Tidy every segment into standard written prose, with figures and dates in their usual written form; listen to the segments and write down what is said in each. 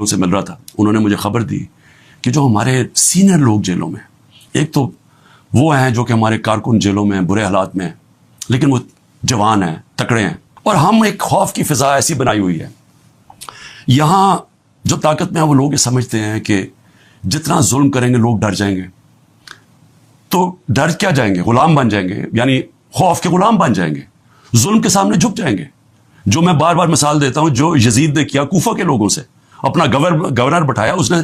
سے مل رہا تھا، انہوں نے مجھے خبر دی کہ جو ہمارے سینئر لوگ جیلوں میں، ایک تو وہ ہیں جو کہ ہمارے کارکن جیلوں میں برے حالات میں ہیں، لیکن وہ جوان ہیں، تکڑے ہیں، اور ہم ایک خوف کی فضا ایسی بنائی ہوئی ہے یہاں جو طاقت میں ہیں وہ لوگ یہ سمجھتے ہیں کہ جتنا ظلم کریں گے لوگ ڈر جائیں گے، تو ڈر کیا جائیں گے، غلام بن جائیں گے، یعنی خوف کے غلام بن جائیں گے، ظلم کے سامنے جھک جائیں گے. جو میں بار بار مثال دیتا ہوں، جو یزید نے کیا کوفہ کے لوگوں سے، اپنا گورنر بٹھایا، اس نے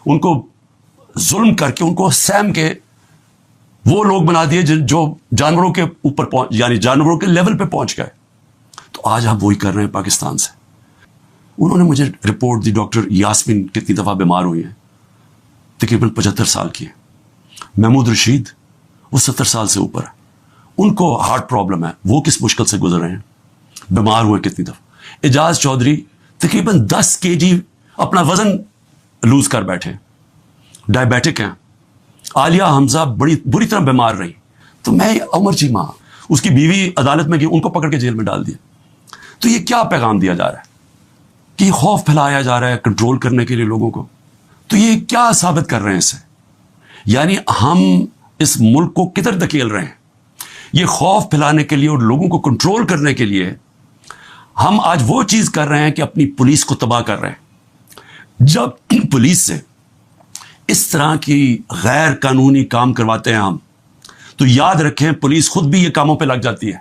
ان کو ظلم کر کے ان کو سیم کے وہ لوگ بنا دیے جو جانوروں کے اوپر یعنی جانوروں کے لیول پہ پہنچ گئے. تو آج ہم وہی کر رہے ہیں پاکستان سے. انہوں نے مجھے رپورٹ دی، ڈاکٹر یاسمین کتنی دفعہ بیمار ہوئی ہیں، تقریباً 75 سال کی ہیں. محمود رشید وہ 70 سال سے اوپر ہے، ان کو ہارٹ پرابلم ہے، وہ کس مشکل سے گزر رہے ہیں، بیمار ہوئے کتنی دفعہ. اعجاز چودھری تقریباً 10 kg اپنا وزن لوز کر بیٹھے، ڈائبیٹک ہیں. عالیہ حمزہ بڑی بری طرح بیمار رہی. تو میں عمر جی ماں، اس کی بیوی عدالت میں گئی، ان کو پکڑ کے جیل میں ڈال دیا. تو یہ کیا پیغام دیا جا رہا ہے کہ خوف پھیلایا جا رہا ہے کنٹرول کرنے کے لیے لوگوں کو. تو یہ کیا ثابت کر رہے ہیں اس سے، یعنی ہم اس ملک کو کدھر دھکیل رہے ہیں. یہ خوف پھیلانے کے لیے اور لوگوں کو کنٹرول کرنے کے لیے ہم آج وہ چیز کر رہے ہیں کہ اپنی پولیس کو تباہ کر رہے ہیں. جب پولیس سے اس طرح کی غیر قانونی کام کرواتے ہیں ہم، تو یاد رکھیں پولیس خود بھی یہ کاموں پہ لگ جاتی ہے.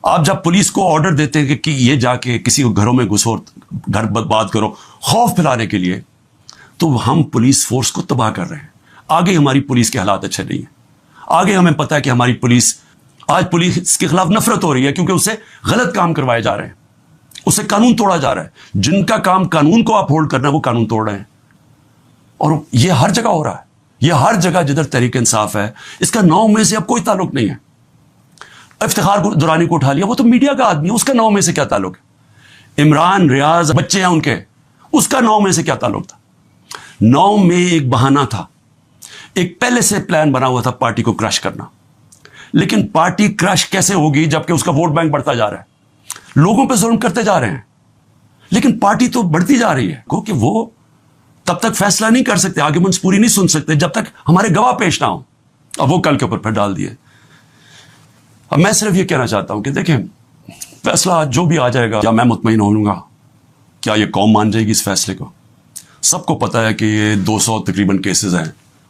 آپ جب پولیس کو آرڈر دیتے ہیں کہ یہ جا کے کسی کو گھروں میں گھسو، گھر برباد کرو، خوف پھیلانے کے لیے، تو ہم پولیس فورس کو تباہ کر رہے ہیں. آگے ہماری پولیس کے حالات اچھے نہیں ہیں. آگے ہمیں پتہ ہے کہ ہماری پولیس، آج پولیس کے خلاف نفرت ہو رہی ہے کیونکہ اس سے غلط کام کروائے جا رہے ہیں، اس سے قانون توڑا جا رہا ہے. جن کا کام قانون کو اپ ہولڈ کرنا ہے وہ قانون توڑ رہے ہیں، اور یہ ہر جگہ ہو رہا ہے. یہ ہر جگہ جدھر تحریک انصاف ہے، اس کا 9 میں سے اب کوئی تعلق نہیں ہے. افتخار درانی کو اٹھا لیا، وہ تو میڈیا کا آدمی ہے، اس کا 9 میں سے کیا تعلق ہے. عمران، ریاض، بچے ہیں ان کے، اس کا 9 میں سے کیا تعلق تھا. 9 میں ایک بہانہ تھا، ایک پہلے سے پلان بنا ہوا تھا پارٹی کو کرش کرنا. لیکن پارٹی کرش کیسے ہوگی جبکہ اس کا ووٹ بینک بڑھتا جا رہا ہے، لوگوں پہ ظلم کرتے جا رہے ہیں، لیکن پارٹی تو بڑھتی جا رہی ہے. کیونکہ وہ تب تک فیصلہ نہیں کر سکتے، آرگومنٹس پوری نہیں سن سکتے جب تک ہمارے گواہ پیش نہ ہوں. اب وہ کل کے اوپر پھر ڈال دیے. اب میں صرف یہ کہنا چاہتا ہوں کہ دیکھیں، فیصلہ جو بھی آ جائے گا، کیا میں مطمئن ہوں گا، کیا یہ قوم مان جائے گی اس فیصلے کو. سب کو پتا ہے کہ یہ 200 تقریباً کیسز ہیں.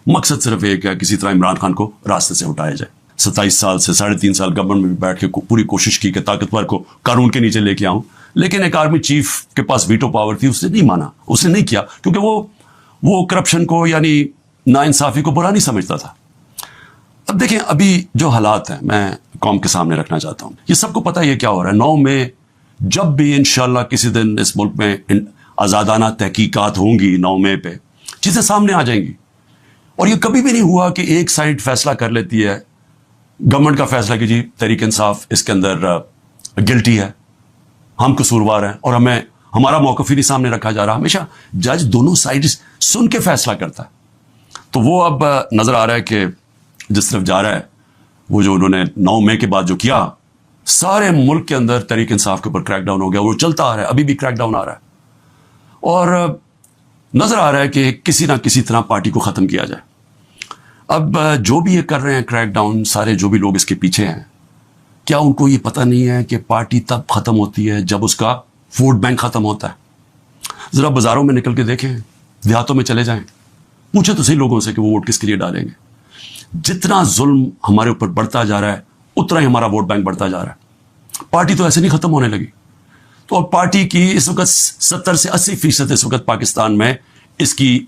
مقصد صرف ایک ہے، کسی طرح عمران خان کو راستے سے اٹھایا جائے. 27 سال سے 3.5 سال گورنمنٹ میں بیٹھ کے پوری کوشش کی کہ طاقتور کو قانون کے نیچے لے کے آؤں، لیکن ایک آرمی چیف کے پاس ویٹو پاور تھی، اس نے نہیں مانا، اس نے نہیں کیا، کیونکہ وہ کرپشن کو یعنی ناانصافی کو برا نہیں سمجھتا تھا. اب دیکھیں ابھی جو حالات ہیں میں قوم کے سامنے رکھنا چاہتا ہوں. یہ سب کو پتہ ہے یہ کیا ہو رہا ہے. 9 میں جب بھی انشاءاللہ کسی دن اس ملک میں آزادانہ تحقیقات ہوں گی، 9 مئی پہ چیزیں سامنے آ جائیں گی. اور یہ کبھی بھی نہیں ہوا کہ ایک سائڈ فیصلہ کر لیتی ہے، گورنمنٹ کا فیصلہ کہ جی تحریک انصاف اس کے اندر گلٹی ہے، ہم قصوروار ہیں، اور ہمیں ہمارا موقف ہی نہیں سامنے رکھا جا رہا. ہمیشہ جج دونوں سائڈ سن کے فیصلہ کرتا ہے. تو وہ اب نظر آ رہا ہے کہ جس طرف جا رہا ہے، وہ جو انہوں نے 9 مئی کے بعد جو کیا، سارے ملک کے اندر تحریک انصاف کے اوپر کریک ڈاؤن ہو گیا. وہ چلتا آ رہا ہے، ابھی بھی کریک ڈاؤن آ رہا ہے، اور نظر آ رہا ہے کہ کسی نہ کسی طرح پارٹی کو ختم کیا جائے. اب جو بھی یہ کر رہے ہیں کریک ڈاؤن، سارے جو بھی لوگ اس کے پیچھے ہیں، کیا ان کو یہ پتہ نہیں ہے کہ پارٹی تب ختم ہوتی ہے جب اس کا ووٹ بینک ختم ہوتا ہے. ذرا بازاروں میں نکل کے دیکھیں، دیہاتوں میں چلے جائیں، پوچھیں تو صحیح لوگوں سے کہ وہ ووٹ کس کے لیے ڈالیں گے. جتنا ظلم ہمارے اوپر بڑھتا جا رہا ہے اتنا ہی ہمارا ووٹ بینک بڑھتا جا رہا ہے. پارٹی تو ایسے نہیں ختم ہونے لگی. تو اب پارٹی کی اس وقت 70 سے 80% اس وقت پاکستان میں اس کی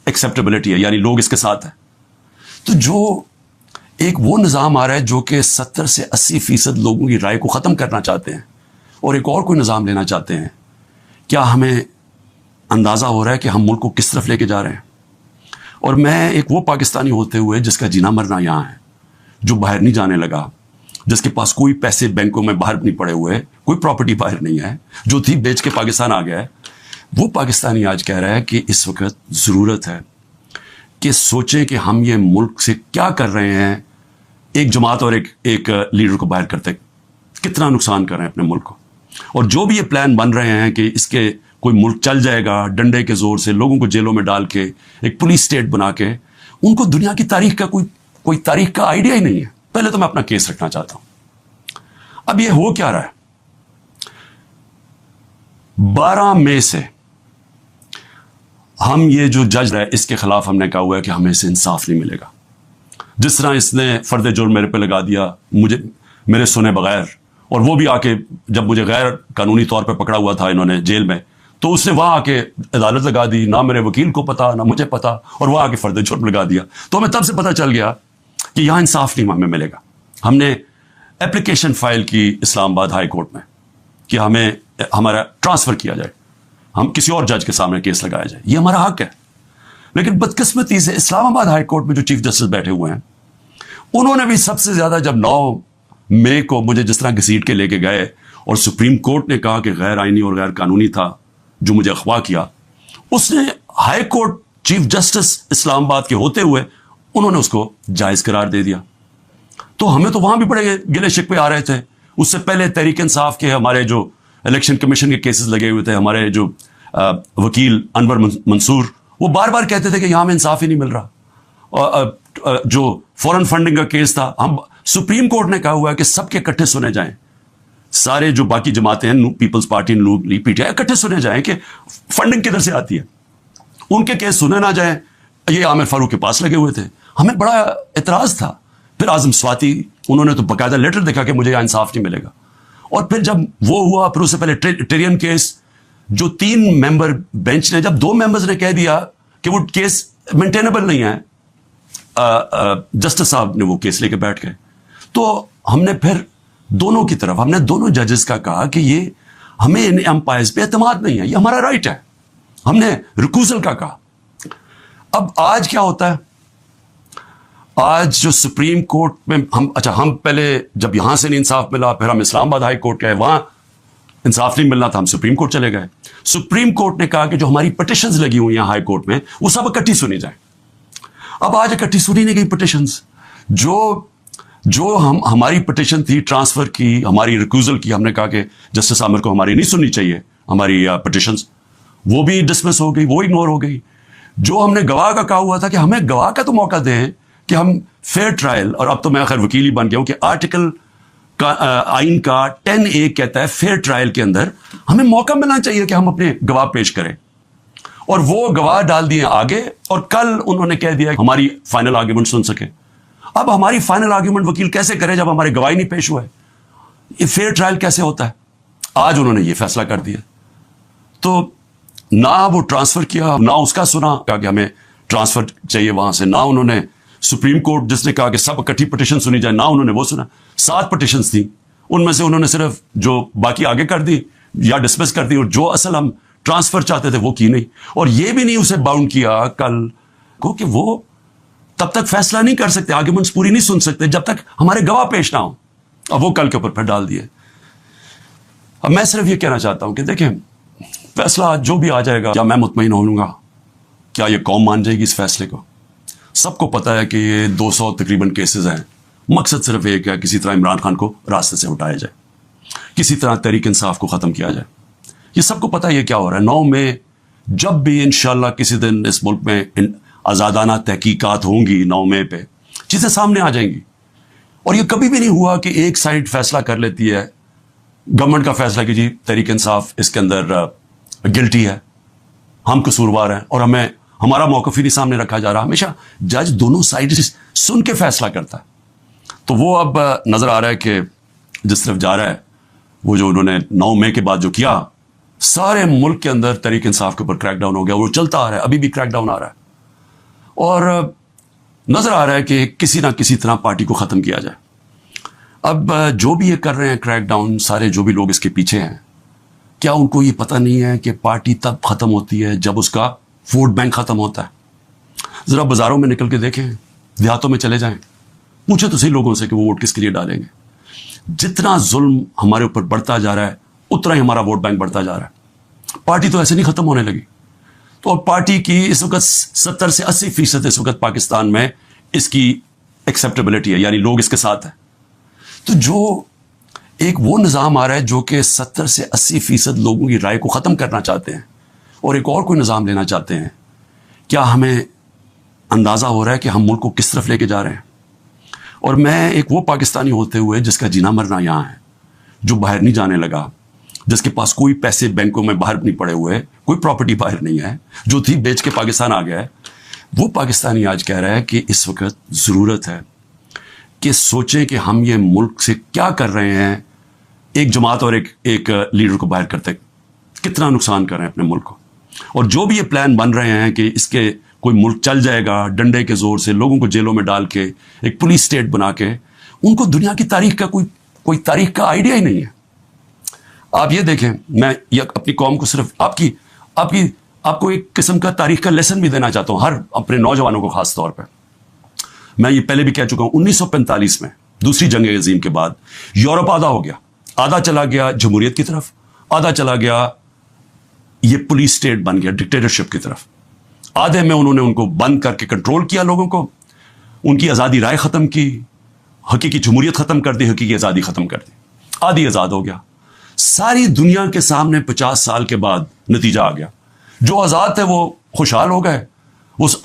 ایکسیپٹیبلٹی ہے، یعنی لوگ اس کے ساتھ ہیں. تو جو ایک وہ نظام آ رہا ہے جو کہ 70 سے 80% لوگوں کی رائے کو ختم کرنا چاہتے ہیں، اور ایک اور کوئی نظام لینا چاہتے ہیں. کیا ہمیں اندازہ ہو رہا ہے کہ ہم ملک کو کس طرف لے کے جا رہے ہیں؟ اور میں ایک وہ پاکستانی ہوتے ہوئے جس کا جینا مرنا یہاں ہے، جو باہر نہیں جانے لگا، جس کے پاس کوئی پیسے بینکوں میں باہر نہیں پڑے ہوئے، کوئی پراپرٹی باہر نہیں ہے، جو تھی بیچ کے پاکستان آ گیا ہے، وہ پاکستانی آج کہہ رہا ہے کہ اس وقت ضرورت ہے کہ سوچیں کہ ہم یہ ملک سے کیا کر رہے ہیں. ایک جماعت اور ایک لیڈر کو باہر کرتے کتنا نقصان کر رہے ہیں اپنے ملک کو. اور جو بھی یہ پلان بن رہے ہیں کہ اس کے کوئی ملک چل جائے گا ڈنڈے کے زور سے لوگوں کو جیلوں میں ڈال کے ایک پولیس اسٹیٹ بنا کے. ان کو دنیا کی تاریخ کا کوئی تاریخ کا آئیڈیا ہی نہیں ہے. پہلے تو میں اپنا کیس رکھنا چاہتا ہوں. اب یہ ہو کیا رہا ہے؟ 12 مئی سے ہم یہ جو جج ہے اس کے خلاف ہم نے کہا ہوا ہے کہ ہمیں اسے انصاف نہیں ملے گا. جس طرح اس نے فرد جرم میرے پہ لگا دیا مجھے میرے سنے بغیر, اور وہ بھی آ کے جب مجھے غیر قانونی طور پہ پکڑا ہوا تھا انہوں نے جیل میں, تو اس نے وہاں آ کے عدالت لگا دی, نہ میرے وکیل کو پتا نہ مجھے پتا, اور وہاں آ کے فرد جرم لگا دیا. تو ہمیں تب سے پتا چل گیا کہ یہاں انصاف نہیں ہمیں ملے گا. ہم نے اپلیکیشن فائل کی اسلام آباد ہائی کورٹ میں کہ ہمیں ہمارا ٹرانسفر کیا جائے, ہم کسی اور جج کے سامنے کیس لگایا جائے, یہ ہمارا حق ہے. لیکن بدقسمتی سے اسلام آباد ہائی کورٹ میں جو چیف جسٹس بیٹھے ہوئے ہیں انہوں نے بھی سب سے زیادہ, جب 9 مئی کو مجھے جس طرح گھسیٹ کے لے کے گئے اور سپریم کورٹ نے کہا کہ غیر آئینی اور غیر قانونی تھا جو مجھے اغوا کیا, اس نے ہائی کورٹ چیف جسٹس اسلام آباد کے ہوتے ہوئے انہوں نے اس کو جائز قرار دے دیا. تو ہمیں تو وہاں بھی بڑے گلے شکوے آ رہے تھے. اس سے پہلے تحریک انصاف کے ہمارے جو الیکشن کمیشن کے کیسز لگے ہوئے تھے, ہمارے جو وکیل انور منصور وہ بار بار کہتے تھے کہ یہاں میں انصاف ہی نہیں مل رہا. جو فورن فنڈنگ کا کیس تھا, ہم سپریم کورٹ نے کہا ہوا ہے کہ سب کے اکٹھے سنے جائیں, سارے جو باقی جماعتیں ہیں Peoples Party P T I اکٹھے سنے جائیں کہ فنڈنگ کدھر سے آتی ہے, ان کے کیس سنے نہ جائیں. یہ عامر فاروق کے پاس لگے ہوئے تھے, ہمیں بڑا اعتراض تھا. پھر اعظم سواتی انہوں نے تو باقاعدہ لیٹر دیکھا کہ مجھے یہاں انصاف نہیں ملے گا. اور پھر جب وہ ہوا, پھر اس سے پہلے ٹیرین کیس جو 3 ممبر بینچ نے, جب 2 ممبرز نے کہہ دیا کہ وہ کیس مینٹینیبل نہیں ہے, جسٹس صاحب نے وہ کیس لے کے بیٹھ گئے. تو ہم نے پھر دونوں کی طرف, ہم نے دونوں ججز کا کہا کہ یہ ہمیں ان امپائرز پہ اعتماد نہیں ہے, یہ ہمارا رائٹ ہے. ہم نے ریکوزل کا کہا. اب آج کیا ہوتا ہے, آج جو سپریم کورٹ میں ہم پہلے جب یہاں سے نہیں انصاف ملا, پھر ہم اسلام آباد ہائی کورٹ گئے, وہاں انصاف نہیں ملنا تھا, ہم سپریم کورٹ چلے گئے. سپریم کورٹ نے کہا کہ جو ہماری پٹیشنز لگی ہوئی ہیں ہائی کورٹ میں وہ سب اکٹھی سنی جائیں. اب آج اکٹھی سنی نہیں گئی پٹیشنز. جو ہماری پٹیشن تھی ٹرانسفر کی, ہماری ریکوزل کی, ہم نے کہا کہ جسٹس عامر کو ہماری نہیں سننی چاہیے ہماری پٹیشنز, وہ بھی ڈسمس ہو گئی, وہ اگنور ہو گئی. جو ہم نے گواہ کا کہا ہوا تھا کہ ہمیں گواہ کا تو موقع دیں کہ ہم فیئر ٹرائل, اور اب تو میں خیر وکیل ہی بن گیا ہوں کہ آرٹیکل آئین کا 10A کہتا ہے فیئر ٹرائل کے اندر ہمیں موقع ملنا چاہیے کہ ہم اپنے گواہ پیش کریں. اور وہ گواہ ڈال دیے آگے, اور کل انہوں نے کہہ دیا کہ ہماری فائنل آرگیومنٹ سن سکیں. اب ہماری فائنل آرگیومنٹ وکیل کیسے کرے جب ہمارے گواہی نہیں پیش ہوئے؟ یہ فیئر ٹرائل کیسے ہوتا ہے؟ آج انہوں نے یہ فیصلہ کر دیا. تو نہ وہ ٹرانسفر کیا, نہ اس کا سنا کہا کہ ہمیں ٹرانسفر چاہیے وہاں سے, نہ انہوں نے سپریم کورٹ جس نے کہا کہ سب اکٹھی پٹیشن سنی جائے, نہ انہوں نے وہ سنا. 7 پٹیشنز تھیں, ان میں سے انہوں نے صرف جو باقی آگے کر دی یا ڈسمس کر دی, اور جو اصل ہم ٹرانسفر چاہتے تھے وہ کی نہیں. اور یہ بھی نہیں اسے باؤنڈ کیا کل کو کہ وہ تب تک فیصلہ نہیں کر سکتے, آرگیومنٹس پوری نہیں سن سکتے جب تک ہمارے گواہ پیش نہ ہوں. اب وہ کل کے اوپر پھر ڈال دیے. اب میں صرف یہ کہنا چاہتا ہوں کہ دیکھیں, فیصلہ جو بھی آ جائے گا, کیا میں مطمئن ہوں گا, کیا یہ قوم مان جائے گی اس فیصلے کو؟ سب کو پتا ہے کہ یہ 200 تقریباً کیسز ہیں. مقصد صرف ایک ہے, کسی طرح عمران خان کو راستے سے ہٹایا جائے, کسی طرح تحریک انصاف کو ختم کیا جائے. یہ سب کو پتا ہے یہ کیا ہو رہا ہے. 9 مئی جب بھی انشاءاللہ کسی دن اس ملک میں آزادانہ تحقیقات ہوں گی, 9 مئی پہ چیزیں سامنے آ جائیں گی. اور یہ کبھی بھی نہیں ہوا کہ ایک سائڈ فیصلہ کر لیتی ہے, گورنمنٹ کا فیصلہ کہ جی تحریک انصاف اس کے اندر گلٹی ہے, ہم قصوروار ہیں, اور ہمیں ہمارا موقف ہی نہیں سامنے رکھا جا رہا. ہمیشہ جج دونوں سائڈ سن کے فیصلہ کرتا ہے. تو وہ اب نظر آ رہا ہے کہ جس طرف جا رہا ہے, وہ جو انہوں نے 9 مئی کے بعد جو کیا, سارے ملک کے اندر تحریک انصاف کے اوپر کریک ڈاؤن ہو گیا. وہ چلتا آ رہا ہے, ابھی بھی کریک ڈاؤن آ رہا ہے, اور نظر آ رہا ہے کہ کسی نہ کسی طرح پارٹی کو ختم کیا جائے. اب جو بھی یہ کر رہے ہیں کریک ڈاؤن, سارے جو بھی لوگ اس کے پیچھے ہیں, کیا ان کو یہ پتہ نہیں ہے کہ پارٹی تب ختم ہوتی ہے جب اس کا ووٹ بینک ختم ہوتا ہے؟ ذرا بازاروں میں نکل کے دیکھیں, دیہاتوں میں چلے جائیں, پوچھیں تو صحیح لوگوں سے کہ وہ ووٹ کس کے لیے ڈالیں گے. جتنا ظلم ہمارے اوپر بڑھتا جا رہا ہے اتنا ہی ہمارا ووٹ بینک بڑھتا جا رہا ہے. پارٹی تو ایسے نہیں ختم ہونے لگی. تو پارٹی کی اس وقت 70 سے 80% اس وقت پاکستان میں اس کی ایکسیپٹیبلٹی ہے, یعنی لوگ اس کے ساتھ ہیں. تو جو ایک وہ نظام آ رہا ہے جو کہ 70 سے 80% لوگوں کی رائے کو ختم کرنا چاہتے ہیں, اور ایک اور کوئی نظام لینا چاہتے ہیں، کیا ہمیں اندازہ ہو رہا ہے کہ ہم ملک کو کس طرف لے کے جا رہے ہیں؟ اور میں ایک وہ پاکستانی ہوتے ہوئے جس کا جینا مرنا یہاں ہے، جو باہر نہیں جانے لگا، جس کے پاس کوئی پیسے بینکوں میں باہر نہیں پڑے ہوئے، کوئی پراپرٹی باہر نہیں ہے، جو تھی بیچ کے پاکستان آ گیا ہے، وہ پاکستانی آج کہہ رہا ہے کہ اس وقت ضرورت ہے کہ سوچیں کہ ہم یہ ملک سے کیا کر رہے ہیں، ایک جماعت اور ایک لیڈر کو باہر کرتے کتنا نقصان کر رہے ہیں اپنے ملک کو. اور جو بھی یہ پلان بن رہے ہیں کہ اس کے کوئی ملک چل جائے گا ڈنڈے کے زور سے، لوگوں کو جیلوں میں ڈال کے ایک پولیس اسٹیٹ بنا کے، ان کو دنیا کی تاریخ کا کوئی تاریخ کا آئیڈیا ہی نہیں ہے. آپ یہ دیکھیں، میں اپنی قوم کو صرف آپ کو ایک قسم کا تاریخ کا لیسن بھی دینا چاہتا ہوں، ہر اپنے نوجوانوں کو خاص طور پہ. میں یہ پہلے بھی کہہ چکا ہوں، 1945 میں دوسری جنگ عظیم کے بعد یورپ آدھا ہو گیا، آدھا چلا گیا جمہوریت کی طرف، آدھا چلا گیا یہ پولیس اسٹیٹ بن گیا ڈکٹیٹرشپ کی طرف. آدھے میں انہوں نے ان کو بند کر کے کنٹرول کیا، لوگوں کو ان کی آزادی رائے ختم کی، حقیقی جمہوریت ختم کر دی، حقیقی آزادی ختم کر دی، آدھی آزاد ہو گیا. ساری دنیا کے سامنے 50 سال کے بعد نتیجہ آ گیا. جو آزاد تھے وہ خوشحال ہو گئے.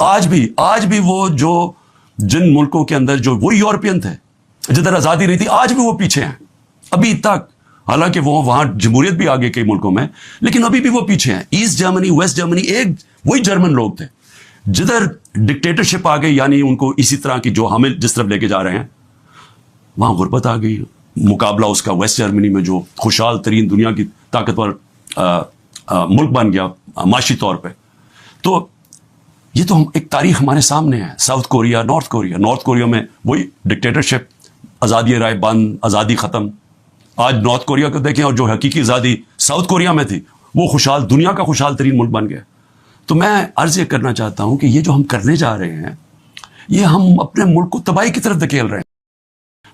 آج بھی وہ جو جن ملکوں کے اندر جو وہی یورپین تھے جدھر آزادی نہیں تھی، آج بھی وہ پیچھے ہیں ابھی تک. حالانکہ وہ وہاں جمہوریت بھی آگے کئی ملکوں میں، لیکن ابھی بھی وہ پیچھے ہیں. ایسٹ جرمنی، ویسٹ جرمنی، ایک وہی جرمن لوگ تھے. جدھر ڈکٹیٹرشپ آ گئی، یعنی ان کو اسی طرح کی جو ہمیں جس طرف لے کے جا رہے ہیں، وہاں غربت آ گئی. مقابلہ اس کا ویسٹ جرمنی میں جو خوشحال ترین دنیا کی طاقتور ملک بن گیا معاشی طور پہ. تو یہ تو ایک تاریخ ہمارے سامنے ہے. ساؤتھ کوریا، نارتھ کوریا میں وہی ڈکٹیٹرشپ، آزادی رائے بند، آزادی ختم. آج نارتھ کوریا کو دیکھیں، اور جو حقیقی آزادی ساؤتھ کوریا میں تھی، وہ خوشحال دنیا کا خوشحال ترین ملک بن گیا. تو میں عرض یہ کرنا چاہتا ہوں کہ یہ جو ہم کرنے جا رہے ہیں، یہ ہم اپنے ملک کو تباہی کی طرف دھکیل رہے ہیں.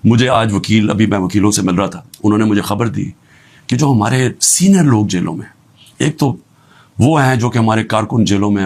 مجھے آج ابھی میں وکیلوں سے مل رہا تھا، انہوں نے مجھے خبر دی کہ جو ہمارے سینئر لوگ جیلوں میں، ایک تو وہ ہیں جو کہ ہمارے کارکن جیلوں میں